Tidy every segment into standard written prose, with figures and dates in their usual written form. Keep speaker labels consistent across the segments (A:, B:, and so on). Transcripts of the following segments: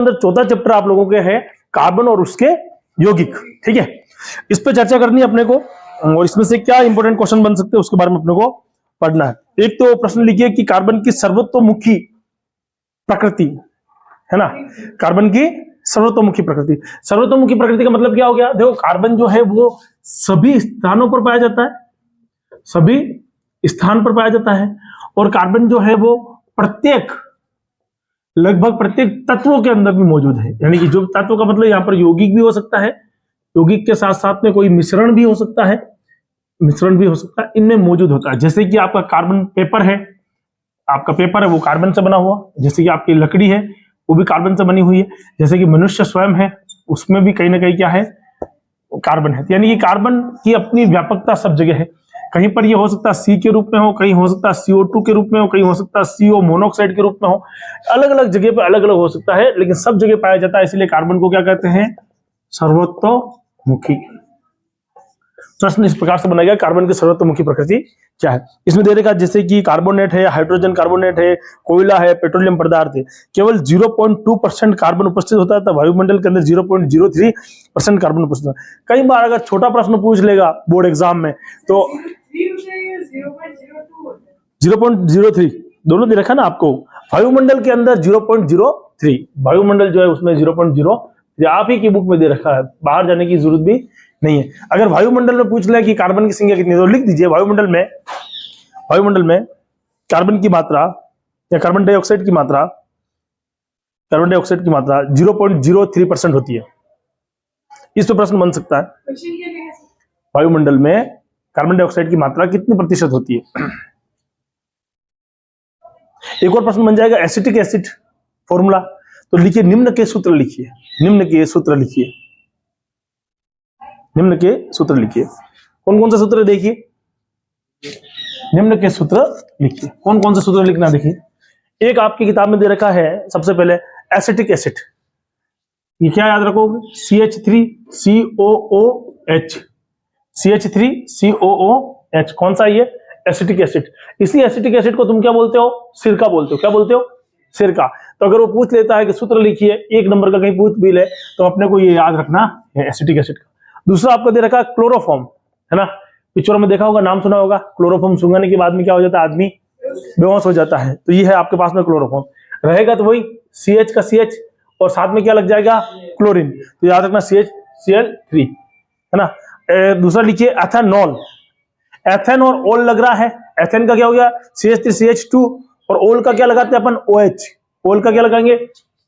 A: अंदर चौथा चैप्टर आप लोगों के है कार्बन और उसके यौगिक। ठीक है, इस पे चर्चा करनी है अपने को और इसमें से क्या इंपॉर्टेंट क्वेश्चन बन सकते हैं उसके बारे में अपने को पढ़ना है। एक तो प्रश्न लिखिए कि कार्बन की सर्वतोमुखी प्रकृति, है ना, कार्बन की सर्वतोमुखी प्रकृति। सर्वतोमुखी प्रकृति का मतलब क्या हो गया? देखो कार्बन जो है वो सभी स्थानों पर पाया जाता है, सभी स्थान पर पाया जाता है और कार्बन जो है वो प्रत्येक लगभग प्रत्येक तत्वों के अंदर भी मौजूद है। यानी कि जो तत्व का मतलब यहाँ पर यौगिक भी हो सकता है, यौगिक के साथ साथ में कोई मिश्रण भी हो सकता है, मिश्रण भी हो सकता है, इनमें मौजूद होता है। जैसे कि आपका कार्बन पेपर है, आपका पेपर है वो कार्बन से बना हुआ, जैसे कि आपकी लकड़ी है वो भी कार्बन से बनी हुई है, जैसे कि मनुष्य स्वयं है उसमें भी कहीं ना कहीं क्या है, कार्बन है। यानी कि कार्बन की अपनी व्यापकता सब जगह है। कहीं पर ये हो सकता है सी के रूप में हो, कहीं हो सकता है CO2 के रूप में हो, कहीं हो सकता है CO मोनोऑक्साइड के रूप में हो, अलग अलग जगह पे अलग अलग हो सकता है, लेकिन सब जगह पाया जाता है। इसलिए कार्बन को क्या कहते हैं? सर्वतोमुखी। प्रश्न इस प्रकार से बनाया गया, कार्बन की सर्वतोमुखी प्रकृति क्या है। इसमें दे रखा जैसे कि कार्बोनेट है, हाइड्रोजन कार्बोनेट है, कोयला है, पेट्रोलियम पदार्थ है, केवल 0.2% कार्बन उपस्थित होता है, तो वायुमंडल के अंदर 0.03% कार्बन उपस्थित होता है। कई बार अगर छोटा प्रश्न पूछ लेगा बोर्ड एग्जाम में तो 0.03 दोनों दे रखा ना आपको। वायुमंडल के अंदर 0.03, वायुमंडल जो है उसमें 0.03 आप ही की बुक में दे रखा है, बाहर जाने की जरूरत भी नहीं है। अगर वायुमंडल में पूछ ले कि कार्बन की संख्या कितनी है तो लिख दीजिए वायुमंडल में कार्बन की मात्रा या कार्बन डाइऑक्साइड की मात्रा 0.03% होती है। इस पर प्रश्न बन सकता है, वायुमंडल में कार्बन डाइऑक्साइड की मात्रा कितनी प्रतिशत होती है। एक और प्रश्न बन जाएगा एसिटिक एसिड फॉर्मूला, तो लिखिए निम्न के सूत्र लिखिए, निम्न के सूत्र लिखिए, निम्न के सूत्र लिखिए। कौन कौन से सूत्र देखिए, निम्न के सूत्र लिखिए। कौन कौन से सूत्र लिखना देखिए। एक आपकी किताब में दे रखा है सबसे पहले एसिटिक एसिड, ये क्या याद रखोगे? CH3COOH, CH3COOH कौन सा ये? Acetic acid. इसी एसिटिक एसिड को तुम क्या बोलते हो? सिरका बोलते हो। क्या बोलते हो? सिरका। तो अगर वो पूछ लेता है कि सूत्र लिखिए, एक नंबर का कहीं पूछ भी ले तो अपने को ये याद रखना है एसिटिक एसिड का। दूसरा आपको दे रखा है क्लोरोफॉर्म, है ना, पिक्चरों में देखा होगा, नाम सुना होगा। क्लोरोफॉर्म सूंघने के बाद में क्या हो जाता है? आदमी बेहोश हो जाता है। तो ये है आपके पास में क्लोरोफॉर्म। रहेगा तो वही CH का CH और साथ में क्या लग जाएगा? क्लोरीन। तो याद रखना CHCl3, है ना। दूसरा लिखिए एथेनॉल। एथेन और ओल लग रहा है, एथेन का क्या हो गया? CH3CH2 और ओल का क्या लगाते हैं अपन? OH। ओल का क्या लगाएंगे?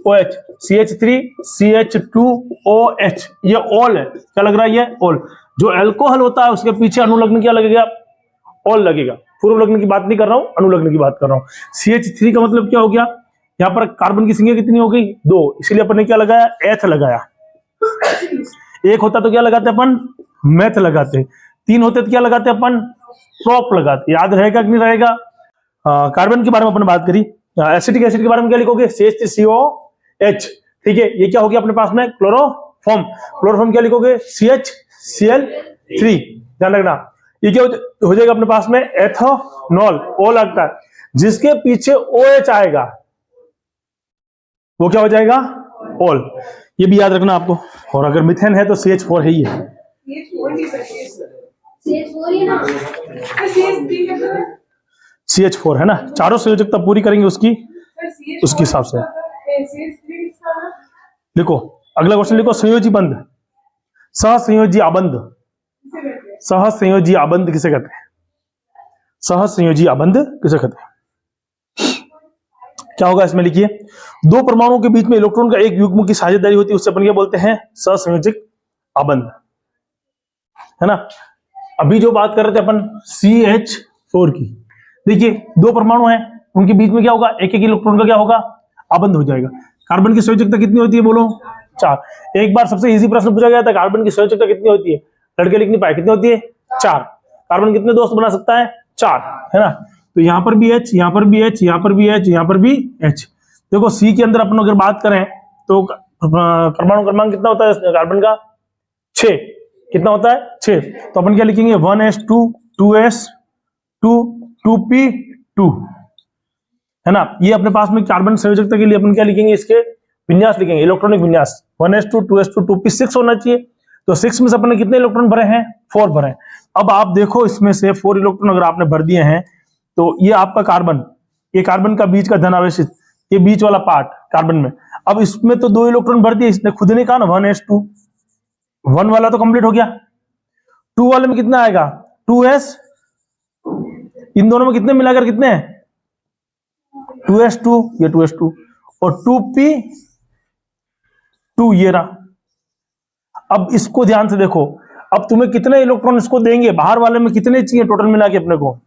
A: OH, CH3CH2OH, ये ओल है। क्या लग रहा है? ये ओल। जो अल्कोहल होता है उसके पीछे अनुलग्न क्या लगेगा? ओल लगेगा। पूर्व लग्न की बात नहीं कर रहा हूं, अनुलग्न की बात कर रहा हूं। CH3 का मतलब क्या हो गया? यहां पर कार्बन की संख्या कितनी हो गई? 2, इसलिए अपन ने क्या लगाया? एथ लगाया। एक होता तो क्या लगाते अपन? मेथ लगाते। 3 होते तो क्या लगाते अपन? प्रोप लगाते। याद रहेगा कि नहीं रहेगा? कार्बन के बारे में अपन बात करी। एसिटिक एसिड के बारे में क्या लिखोगे? CH3COH। ठीक है, ये क्या हो गया अपने पास में? क्लोरोफॉर्म। क्लोरोफॉर्म क्या लिखोगे? CHCl3। ध्यान रखना, ये क्या हो जाएगा अपने पास में? एथेनॉल। ओ लगता है, जिसके पीछे OH आएगा वो क्या हो जाएगा? ओल। ये भी याद रखना आपको। और अगर मिथेन है तो CH4 है ही है। CH4 है ना, चारों संयोजकता पूरी करेंगे उसकी हिसाब से। लिखो अगला क्वेश्चन, लिखो संयोजी बंध, सहसंयोजी आबंध। सहसंयोजी आबंध किसे कहते हैं? सहसंयोजी आबंध किसे कहते हैं? क्या होगा इसमें? लिखिए 2 परमाणुओं के बीच में इलेक्ट्रॉन का एक युग्म की साझेदारी होती है, उससे अपन क्या बोलते हैं? सहसंयोजक आबंध, है ना। अभी जो बात कर रहे थे अपन CH4 की, देखिए 2 परमाणु हैं, उनके बीच में क्या होगा? एक एक इलेक्ट्रॉन का क्या होगा? आबंध हो जाएगा। कार्बन की संयोजकता कितनी होती है? बोलो 4। एक बार सबसे इजी प्रश्न पूछा गया था, कार्बन की संयोजकता कितनी होती है? लड़के लिख नहीं पाए, कितनी होती है? 4। कार्बन कितने दोस्त बना सकता है? 4, है ना। तो यहां पर भी H, यहां पर भी H, यहां पर भी H, यहां पर भी H। देखो C के अंदर अपन अगर बात करें तो परमाणु क्रमांक कितना होता है कार्बन का? 6। कितना होता है? 6। तो अपन क्या लिखेंगे? 1s2 2s2 2p2, है ना। ये अपने पास में कार्बन संयोजकता के लिए अपन क्या लिखेंगे? इसके विन्यास लिखेंगे, इलेक्ट्रॉनिक विन्यास 1s2 2s2 2p6 होना चाहिए। तो 6 में से अपने कितने इलेक्ट्रॉन भरे हैं? 4 भरे हैं। अब आप देखो इसमें से 4 इलेक्ट्रॉन अगर आपने भर दिए हैं तो ये आपका कार्बन, ये कार्बन का बीच का धनावेशित, ये बीच वाला पार्ट कार्बन में। अब इसमें तो 2 इलेक्ट्रॉन भर दिए, इसने खुद ने कहा ना 1s2, 1 वाला तो कंप्लीट हो गया। 2 वाले में कितना आएगा? 2s, इन दोनों में कितने मिलाकर कितने हैं? 2s2, ये 2s2 और 2p2 ये रहा। अब इसको ध्यान से देखो, अब तुम्हें कितने इलेक्ट्रॉन इसको देंगे? बाहर वाले में कितने चाहिए टोटल मिला के अपने को?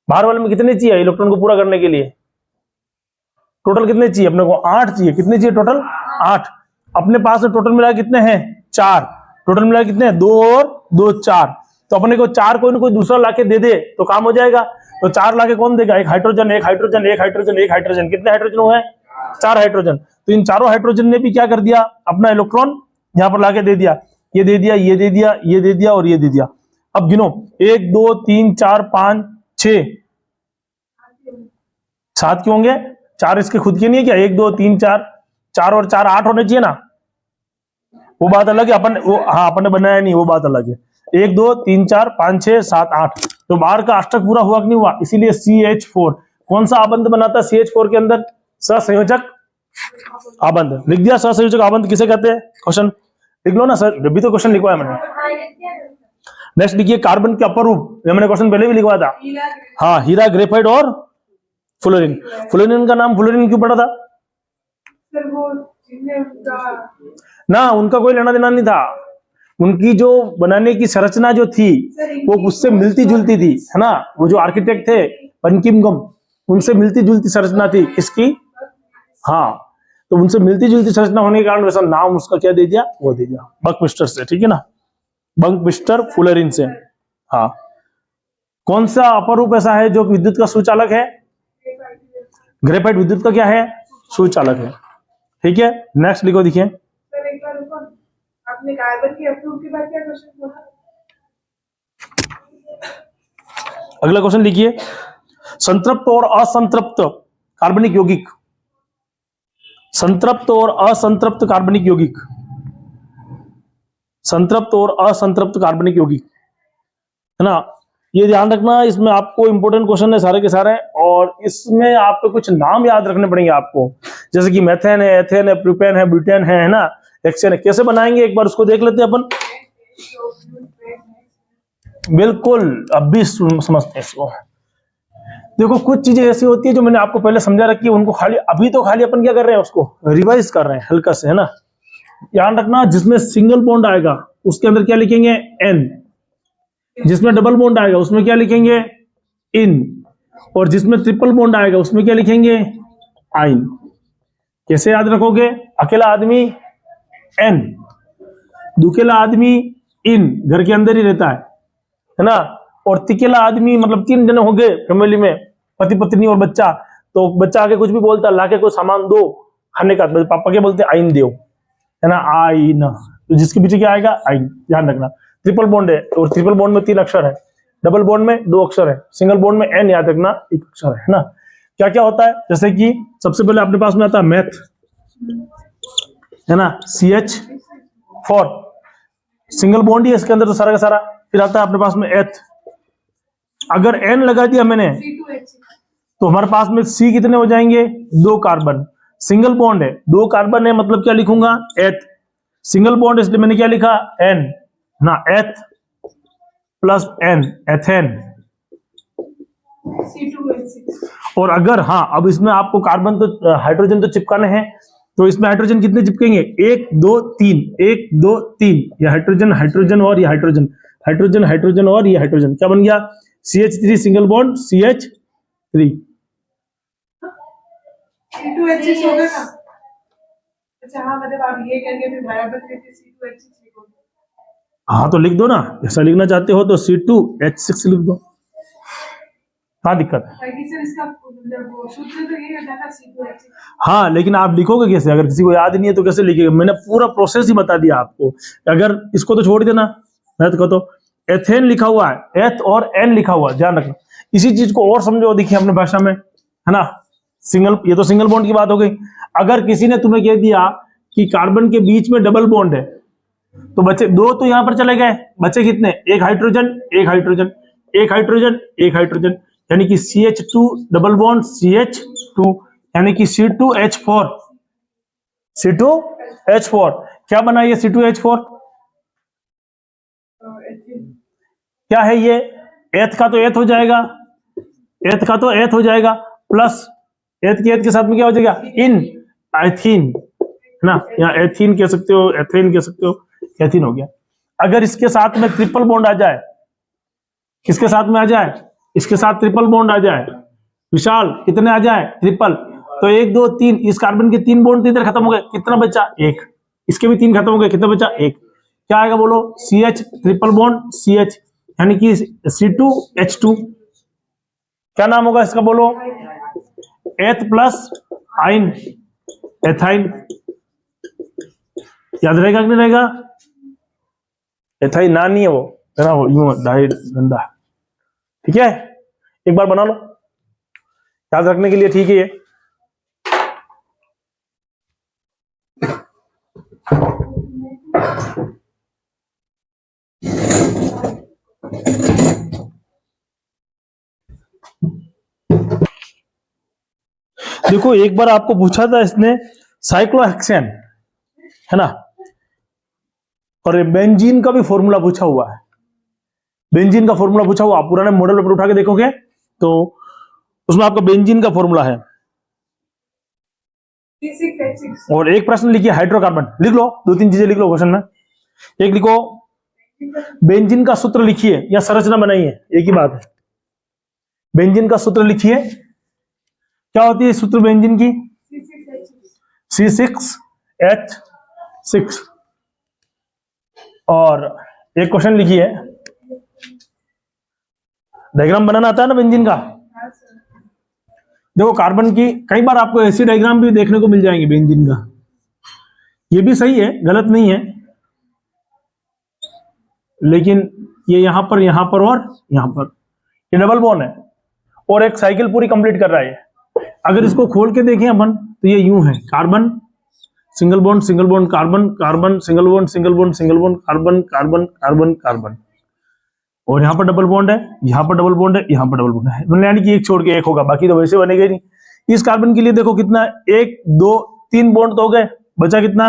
A: बाहर वाले में कितने चाहिए इलेक्ट्रॉन को पूरा करने के लिए? टोटल कितने चाहिए अपने को? 8 चाहिए। कितने चाहिए टोटल? 8। अपने पास में टोटल मिला कितने हैं? 4। टोटल मिला कितने हैं? 2 और 2 4। तो अपने को 4 कोई ना कोई दूसरा लाके दे दे तो काम हो जाएगा। तो 4 लाके कौन देगा? एक हाइड्रोजन, एक हाइड्रोजन, एक हाइड्रोजन, एक हाइड्रोजन। कितने हाइड्रोजन हुए? 4 हाइड्रोजन। तो इन चारों हाइड्रोजन ने भी क्या कर दिया? अपना इलेक्ट्रॉन यहां पर लाके दे दिया। ये दे दिया, ये दे दिया, ये दे दिया और ये दे दिया। अब गिनो, 1 2 3 4 5 6 7 क्यों होंगे? 4 इसके खुद के नहीं है क्या? 1 2 3 4, 4 और 4 8 होने चाहिए ना। वो बात अलग है, अपन वो हाँ अपन ने बनाया नहीं, वो बात अलग है। 1 2 3 4 5 6 7 8। तो बाहर का अष्टक पूरा हुआ कि नहीं हुआ? इसीलिए CH4 कौन सा आबंध बनाता है CH4 के अंदर? सहसंयोजक आबंध। लिख दिया सहसंयोजक आबंध किसे कहते हैं? क्वेश्चन लिख लो ना सर, अभी तो क्वेश्चन लिखवाया मैंने। नेक्स्ट लिखिए कार्बन के अपर रूप, मैंने क्वेश्चन पहले भी लिखवाया था। हाँ, हीरा, ग्रेफाइट और फ्लोरीन। फ्लोरीन का नाम फ्लोरीन क्यों पड़ा था? ना, उनका कोई लेना देना नहीं था। उनकी जो बनाने की संरचना जो थी वो उससे मिलती जुलती थी, है ना। वो जो आर्किटेक्ट थे बंकिमगम, उनसे मिलती जुलती संरचना थी इसकी। हाँ, तो उनसे मिलती जुलती संरचना होने के कारण वैसा नाम उसका क्या दे दिया? वो दे दिया बंकमिस्टर से, ठीक है ना, बंकमिस्टर फ्लोरीन से। हाँ, कौन सा अपर रूप ऐसा है जो विद्युत का सुचालक है? ग्रेफाइट विद्युत का क्या है? सुचालक है। ठीक है, नेक्स्ट लिखो, देखिए
B: आपने कार्बन के अप्रूव के बाद क्या क्वेश्चन बोला?
A: अगला क्वेश्चन लिखिए, संतृप्त और असंतृप्त कार्बनिक यौगिक। संतृप्त और असंतृप्त कार्बनिक यौगिक, संतृप्त और असंतृप्त कार्बनिक यौगिक, है ना। ये ध्यान रखना, इसमें आपको इंपॉर्टेंट क्वेश्चन है सारे के सारे, और इसमें आपको कुछ नाम याद रखने पड़ेंगे आपको, जैसे कि मेथेन है, एथेन है, प्रोपेन है, ब्यूटेन है ना, हेक्सेन है। कैसे बनाएंगे एक बार उसको देख लेते हैं अपन। बिल्कुल, अब भी समझते हैं इसको। देखो, कुछ चीजें ऐसी होती है जो मैंने आपको पहले समझा रखी है, उनको खाली अभी तो खाली अपन क्या कर रहे हैं, उसको रिवाइज कर रहे हैं हल्का से, है ना। ध्यान रखना, जिसमें सिंगल बॉन्ड आएगा उसके अंदर क्या लिखेंगे? N। जिसमें डबल बॉन्ड आएगा उसमें क्या लिखेंगे? इन। और जिसमें ट्रिपल बॉन्ड आएगा उसमें क्या लिखेंगे? आइन। कैसे याद रखोगे? अकेला आदमी N, दुकेला आदमी इन, घर के अंदर ही रहता है ना। और तिकेला आदमी मतलब 3 जने हो गए फैमिली में, पति पत्नी और बच्चा, तो बच्चा आके कुछ भी बोलता, लाके कोई सामान दो खाने का, पापा क्या बोलते? आइन दो, है ना, आइन। तो जिसके पीछे क्या आएगा? आइन। ध्यान रखना, ट्रिपल बॉन्ड है और ट्रिपल बॉन्ड में 3 अक्षर है, डबल बॉन्ड में 2 अक्षर है, सिंगल बॉन्ड में N याद रखना 1 अक्षर है ना। क्या क्या होता है? जैसे कि सबसे पहले अपने पास में आता है मैथ, है ना, CH4 सिंगल बॉन्ड ही है इसके अंदर तो सारा का सारा। फिर आता है अपने पास में एथ, अगर N लगा दिया मैंने तो हमारे पास में C कितने हो जाएंगे? 2 कार्बन। सिंगल बॉन्ड है, 2 कार्बन है, मतलब क्या लिखूंगा? एथ। सिंगल बॉन्ड इसलिए मैंने क्या लिखा? N ना, एथ प्लस N, एथेन। और अगर हाँ, अब इसमें आपको कार्बन तो हाइड्रोजन तो चिपकाने हैं, तो इसमें हाइड्रोजन कितने चिपकेंगे? 1 2 3, 1 2 3। ये हाइड्रोजन, हाइड्रोजन और ये हाइड्रोजन, हाइड्रोजन, हाइड्रोजन और ये हाइड्रोजन। क्या बन गया? CH3 single bond CH3।
B: C2H6 होगा ना? अच्छा हाँ, मतलब आप ये कहेंगे फिर बराबर करके C2H6 लिखोगे।
A: हाँ तो लिख दो ना, ऐसा लिखना चाहते हो तो C2H6 लिख दो। हाँ, दिक्कत है
B: सर, इसका मतलब सूत्र तो यही होता है C2H6।
A: हाँ, लेकिन आप लिखोगे कैसे? अगर किसी को याद नहीं है तो कैसे लिखेगा? मैंने पूरा प्रोसेस ही बता दिया आपको। अगर इसको तो छोड़ देना, मैं तो कहता हूं एथेन लिखा हुआ है, एथ और N लिखा हुआ है, ध्यान रखना। इसी चीज को और समझो, देखिए अपने भाषा में, है ना। सिंगल, ये तो सिंगल बॉन्ड की बात हो गई। अगर किसी ने तुम्हें कह दिया कि कार्बन के बीच में डबल बॉन्ड है, तो बचे दो, तो यहां पर चले गए, बचे कितने, एक हाइड्रोजन एक हाइड्रोजन एक हाइड्रोजन एक हाइड्रोजन, यानी कि CH2 डबल बॉन्ड CH2, यानी कि C2H4। C2H4 क्या बना ये C2H4? क्या है ये? एथ का तो एथ हो जाएगा, एथ का तो एथ हो जाएगा, प्लस एथ के साथ में क्या हो जाएगा, इन एथीन, है ना, या एथीन कह सकते हो, एथेन कह सकते हो, एथीन हो गया। अगर इसके साथ में ट्रिपल बॉन्ड आ जाए, किसके साथ में आ जाए, इसके साथ ट्रिपल बॉन्ड आ जाए, विशाल कितने आ जाए, ट्रिपल, तो 1 2 3, इस कार्बन के 3 बॉन्ड इधर खत्म हो गए, कितना बचा, 1, इसके भी 3 खत्म हो गए, कितना बचा, 1, क्या आएगा बोलो, CH ट्रिपल बॉन्ड CH, यानी कि C2H2, क्या नाम होगा इसका बोलो, एथ प्लस आइन, एथाइन। याद रहेगा कि नहीं रहेगा, एथाइन ना नहीं है वो, है ना, वो यूं डाइड गंदा, ठीक है, एक बार बना लो, याद रखने के लिए, ठीक है ये। देखो एक बार आपको पूछा था इसने साइक्लोहेक्सेन, है ना, और बेंजीन का भी फॉर्मूला पूछा हुआ है, बेंजीन का फॉर्मूला पूछा हुआ, आप पुराने मॉडल पेपर उठा के देखोगे तो उसमें आपका बेंजीन का फॉर्मूला है। और एक प्रश्न लिखिए हाइड्रोकार्बन, लिख लो, 2-3 चीजें लिख लो क्वेश्चन में, एक लिखो बेंजीन का सूत्र लिखिए या संरचना बनाइए, एक ही बात है, बेंजीन का सूत्र लिखिए, क्या होती है सूत्र बेंजीन की, C6H6। और एक क्वेश्चन लिखिए, डायग्राम बनाना आता है ना बेंजीन का, देखो कार्बन की कई बार आपको ऐसी डायग्राम भी देखने को मिल जाएंगे बेंजीन का, ये भी सही है, गलत नहीं है, लेकिन ये यहां पर और यहां पर ये डबल बॉन्ड है और एक साइकिल पूरी कंप्लीट कर रहा है। अगर इसको खोल के देखें अपन तो ये यूं है, carbon single bond carbon, carbon single bond carbon carbon carbon carbon, और यहाँ पर डबल बॉन्ड है, यहाँ पर डबल बॉन्ड है, यहाँ पर डबल बॉन्ड है, मतलब यानी कि एक छोड़ के एक होगा, बाकी तो वैसे बनेगा ही नहीं। इस कार्बन के लिए देखो कितना, 1 2 3 बॉन्ड तो हो गए, बचा कितना,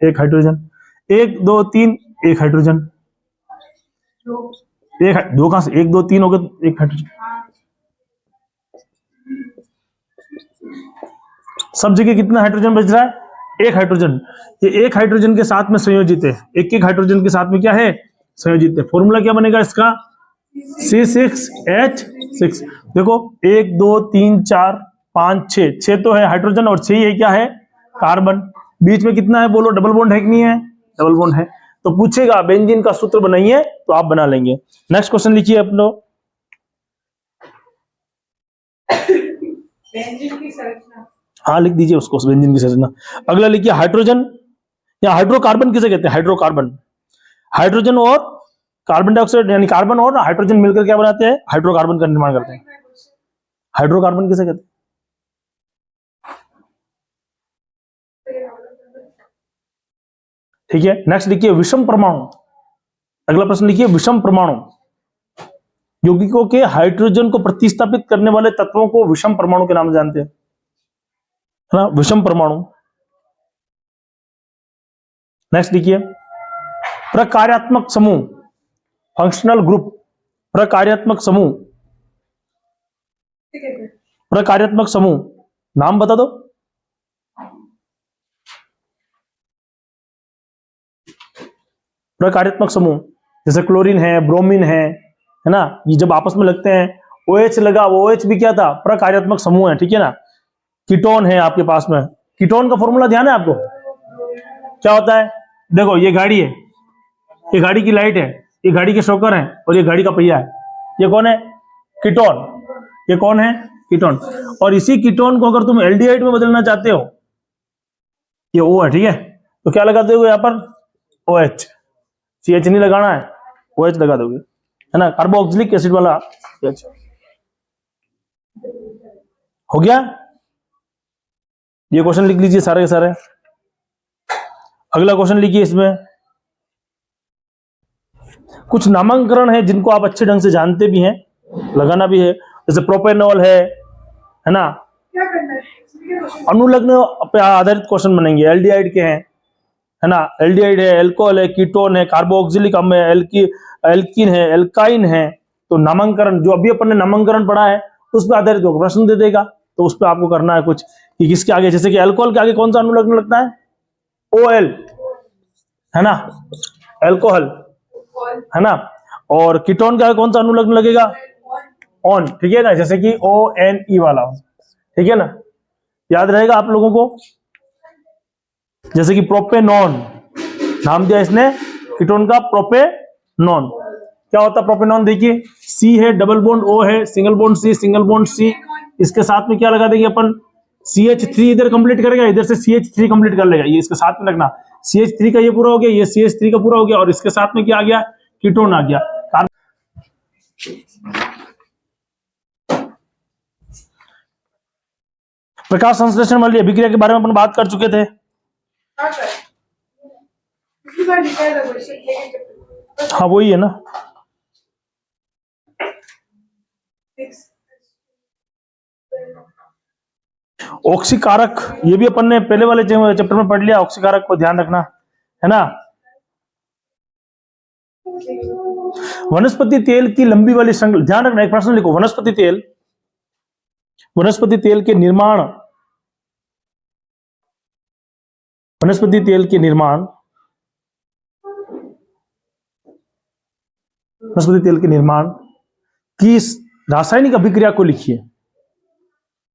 A: एक हाइड्रोजन, 1 2 3 एक हाइड्रोजन, एक दो कहां से, 1 2 3 हो गए, एक हाइड्रोजन, सब जगह कितना हाइड्रोजन बच रहा है, एक हाइड्रोजन। ये एक हाइड्रोजन के साथ में संयोजित है, एक हाइड्रोजन के साथ में क्या है, संयोजित है। फॉर्मूला क्या बनेगा इसका, C6H6। देखो 1 2 3 4 5 6 तो है हाइड्रोजन और 6 है क्या है, कार्बन, बीच में कितना है बोलो, डबल बॉन्ड है कि नहीं है, डबल बॉन्ड है। तो पूछेगा बेंजीन का सूत्र बनाइए, तो आप बना लेंगे। नेक्स्ट क्वेश्चन लिखिए अपनो,
B: बेंजीन की संरचना,
A: हाँ लिख दीजिए उसको, बेंजीन की संरचना। अगला लिखिए हाइड्रोजन या हाइड्रोकार्बन किसे कहते हैं, हाइड्रोकार्बन, हाइड्रोजन और कार्बन डाइऑक्साइड यानी कार्बन और हाइड्रोजन मिलकर क्या बनाते हैं, हाइड्रोकार्बन का निर्माण करते हैं। हाइड्रोकार्बन किसे कहते हैं, ठीक है। नेक्स्ट लिखिए विषम परमाणु, अगला प्रश्न लिखिए विषम परमाणु, यौगिकों के हाइड्रोजन को प्रतिस्थापित करने वाले तत्वों को विषम परमाणु के नाम से जानते हैं, है ना, विषम परमाणु। नेक्स्ट लिखिए प्रकार्यात्मक समूह, फंक्शनल ग्रुप, प्रकार्यात्मक समूह, प्रकार्यात्मक समूह नाम बता दो, प्रकार्यात्मक समूह जैसे क्लोरीन है, ब्रोमीन है ना, ये जब आपस में लगते हैं, OH लगा, वो OH भी क्या था, प्रकार्यात्मक समूह है, ठीक है ना। कीटोन है आपके पास में, कीटोन का फॉर्मूला ध्यान है आपको, क्या होता है, देखो ये गाड़ी है, ये गाड़ी की लाइट है, ये गाड़ी के शॉकर है और ये गाड़ी का पहिया है, ये कौन है, कीटोन, ये कौन है, कीटोन। और इसी कीटोन को अगर तुम एल्डिहाइड में बदलना चाहते हो, ये O है, ठीक है, तो क्या लगा दोगे यहाँ पर, OH, CH नहीं लगाना है, OH लगा दोगे, है ना, कार्बोक्सिलिक एसिड वाला CH। हो गया, ये क्वेश्चन लिख लीजिए सारे के सारे। अगला क्वेश्चन लिखिए, इसमें कुछ नामांकन है जिनको आप अच्छे ढंग से जानते भी हैं, लगाना भी है, जैसे प्रोपेनॉल है ना।
B: क्या करना है?
A: अनुलग्न पे आधारित क्वेश्चन बनेंगे। एल्डिहाइड के हैं, है ना, एल्डिहाइड है, एल्कोहल है, कीटोन है, कार्बोक्सिलिक अम्ल है, एल्कीन है, एल्काइन है। तो नामांकन जो अभी अपन ने नामांकन पढ़ा है उस पर आधारित होगा, प्रश्न दे देगा, तो उस पर आपको करना है कुछ कि किसके आगे, जैसे कि अल्कोहल के आगे कौन सा अनुलग्न लगता है, OL, है ना, एल्कोहल, है ना। और कीटोन का कौन सा अनुलग्न लगेगा, ऑन, ठीक है ना, जैसे कि ONE वाला, ठीक है ना, याद रहेगा आप लोगों को। जैसे कि प्रोपेनॉन नाम दिया इसने कीटोन का, प्रोपेनॉन। क्या होता है प्रोपेनॉन, देखिए C है, डबल बॉन्ड O है, single bond C, single bond C, इसके साथ में क्या लगा देंगे अपन, CH3 इधर कंप्लीट करेगा, इधर से CH3 कंप्लीट कर लेगा, ये इसके साथ में लगना, CH3 का ये पूरा हो गया, ये CH3 का पूरा हो गया, और इसके साथ में क्या आ गया, कीटोन आ गया। प्रकाश संश्लेषण वाली अभिक्रिया के बारे में अपन बात कर चुके थे। हाँ वही है ना। ऑक्सीकारक, ये भी अपन ने पहले वाले चैप्टर में पढ़ लिया, ऑक्सीकारक को ध्यान रखना, है ना। वनस्पति तेल की लंबी वाली श्रृंखला, ध्यान रखना, एक प्रश्न लिखो, वनस्पति तेल के निर्माण, वनस्पति तेल के निर्माण, वनस्पति तेल के निर्माण की रासायनिक अभिक्रिया को लिखिए,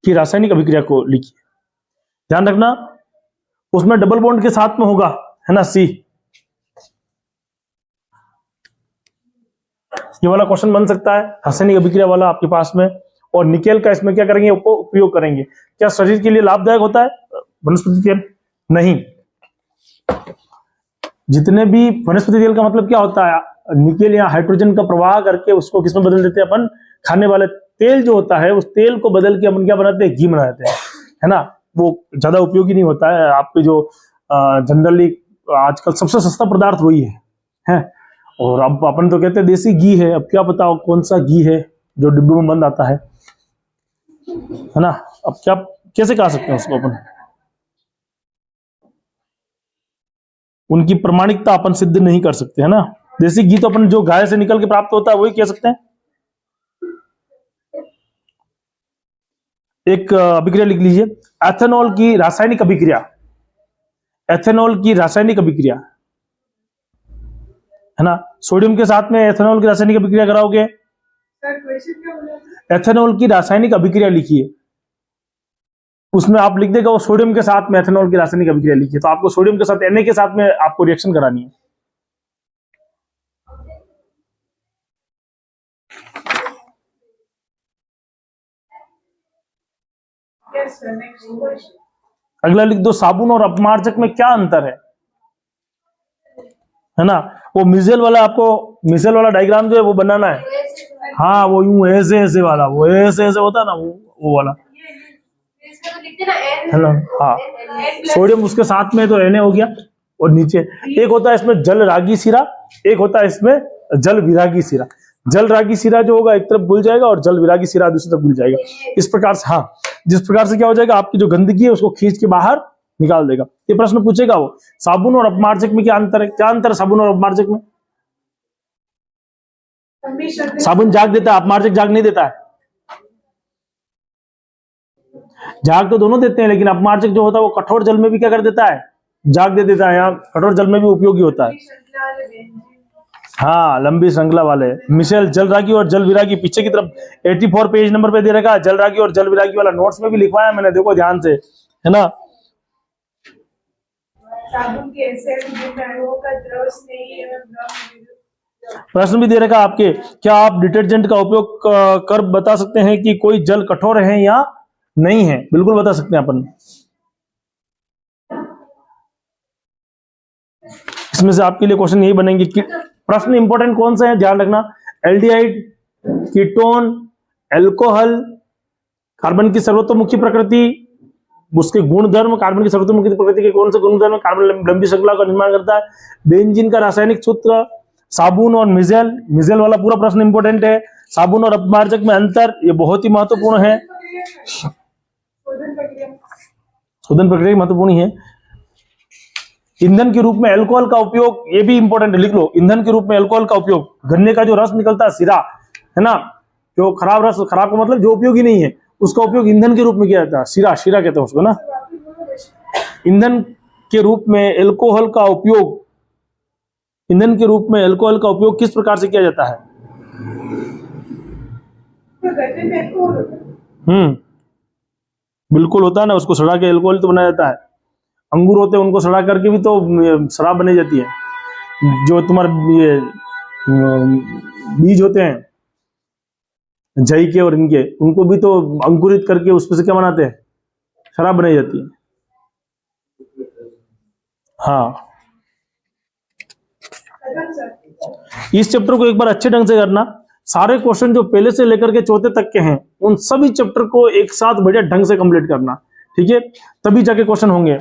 A: कि रासायनिक अभिक्रिया को लिखिए, ध्यान रखना उसमें डबल बॉन्ड के साथ में होगा, है ना, C। ये वाला क्वेश्चन बन सकता है, रासायनिक अभिक्रिया वाला आपके पास में। और निकेल का इसमें क्या करेंगे, उपयोग करेंगे। क्या शरीर के लिए लाभदायक होता है वनस्पति तेल? नहीं। जितने भी वनस्पति तेल का मतलब क्या होता है, निकेल या हाइड्रोजन का प्रवाह करके उसको किसमें बदल देते हैं अपन, खाने वाले तेल जो होता है उस तेल को बदल के अपन क्या बनाते हैं, घी बना देते हैं, है ना। वो ज्यादा उपयोगी नहीं होता है आपके, जो जनरली आजकल सबसे सस्ता पदार्थ वही है। और अब अपन तो कहते हैं देसी घी है, अब क्या पता कौन सा घी है जो डिब्बे में बंद आता है ना। अब क्या कैसे खा सकते हैं उसको अपन, उनकी प्रमाणिकता अपन सिद्ध नहीं कर सकते, है ना। देसी घी तो अपन जो गाय से निकल के प्राप्त होता है वही कह सकते हैं। एक अभिक्रिया लिख लीजिए, एथेनॉल की रासायनिक अभिक्रिया, एथेनॉल की रासायनिक अभिक्रिया, है ना। सोडियम के साथ में एथेनॉल की रासायनिक अभिक्रिया कराओगे, एथेनॉल की रासायनिक अभिक्रिया लिखिए, उसमें आप लिख देगा वो सोडियम के साथ में एथेनॉल की रासायनिक अभिक्रिया लिखिए, तो आपको सोडियम के साथ Na के साथ में आपको रिएक्शन करानी है। अगला लिख दो, साबुन और अपमार्जक में क्या अंतर है ना। वो मिजेल वाला, आपको मिजेल वाला डायग्राम जो है वो बनाना है। हाँ वो यूं ऐसे ऐसे वाला, वो ऐसे ऐसे होता है ना, वो वाला, है ना। हाँ सोडियम उसके साथ में तो Na हो गया, और नीचे एक होता है इसमें जल रागी सिरा, एक होता है इसमें जल विरागी सिरा। जल रागी सिरा जो होगा एक तरफ घुल जाएगा और जल विरागी सिरा दूसरी तरफ घुल जाएगा। इस प्रकार से, हाँ जिस प्रकार से क्या हो जाएगा, आपकी जो गंदगी है उसको खींच के बाहर निकाल देगा। ये प्रश्न पूछेगा वो, साबुन और अपमार्जक में क्या अंतर है, क्या अंतर है साबुन और अपमार्जक में? साबुन जाग देता है, अपमार्जक जाग नहीं देता है। जाग तो दोनों देते हैं, लेकिन अपमार्जक जो होता है वो कठोर जल में भी क्या कर देता है, जाग दे देता है। यहाँ कठोर जल में भी उपयोगी होता है। हाँ लंबी श्रृंखला वाले मिशेल, जल रागी और जल विरागी, पीछे की तरफ 84 पेज नंबर पे दे रखा है, जल रागी और जल विरागी वाला नोट्स में भी लिखवाया मैंने, देखो ध्यान से, है ना।
B: साबुन के
A: प्रश्न भी दे रखा आपके, क्या आप डिटर्जेंट का उपयोग कर बता सकते हैं कि कोई जल कठोर है या नहीं है? बिल्कुल बता सकते हैं अपन। इसमें से आपके लिए क्वेश्चन यही बनेंगे कि प्रश्न इंपॉर्टेंट कौन से हैं, ध्यान रखना। एल्डिहाइड, कीटोन, एल्कोहल, कार्बन की सर्वतोमुखी प्रकृति, उसके गुणधर्म, कार्बन की सर्वोत्तम प्रकृति के कौन से गुणधर्म कार्बन लंबी श्रृंखला का निर्माण करता है, बेंजीन का रासायनिक सूत्र, साबुन और मिजेल, मिजेल वाला पूरा प्रश्न इंपॉर्टेंट है, साबुन और अपमार्जक में अंतर, ये बहुत ही महत्वपूर्ण है, शोधन प्रक्रिया महत्वपूर्ण है। ईंधन के रूप में अल्कोहल का उपयोग, ये भी इंपॉर्टेंट है, लिख लो, ईंधन के रूप में अल्कोहल का उपयोग, गन्ने का जो रस निकलता है सिरा, है ना, जो खराब रस, खराब का मतलब जो उपयोगी नहीं है, उसका उपयोग ईंधन के रूप में किया जाता है, सिरा, शीरा कहते हैं उसको ना। ईंधन के रूप में अल्कोहल का उपयोग, ईंधन के रूप में अल्कोहल का उपयोग किस प्रकार से किया जाता है? बिल्कुल होता है ना, उसको सड़ा के अल्कोहल तो बनाया जाता है। अंगूर होते हैं, उनको सड़ा करके भी तो शराब बनाई जाती है। जो तुम्हारे ये बीज होते हैं जई के और इनके, उनको भी तो अंकुरित करके उसमें से क्या बनाते हैं, शराब बनाई जाती है। हाँ, इस चैप्टर को एक बार अच्छे ढंग से करना। सारे क्वेश्चन जो पहले से लेकर के चौथे तक के हैं, उन सभी चैप्टर को एक साथ बढ़िया ढंग से कंप्लीट करना, ठीक है, तभी जाके क्वेश्चन होंगे।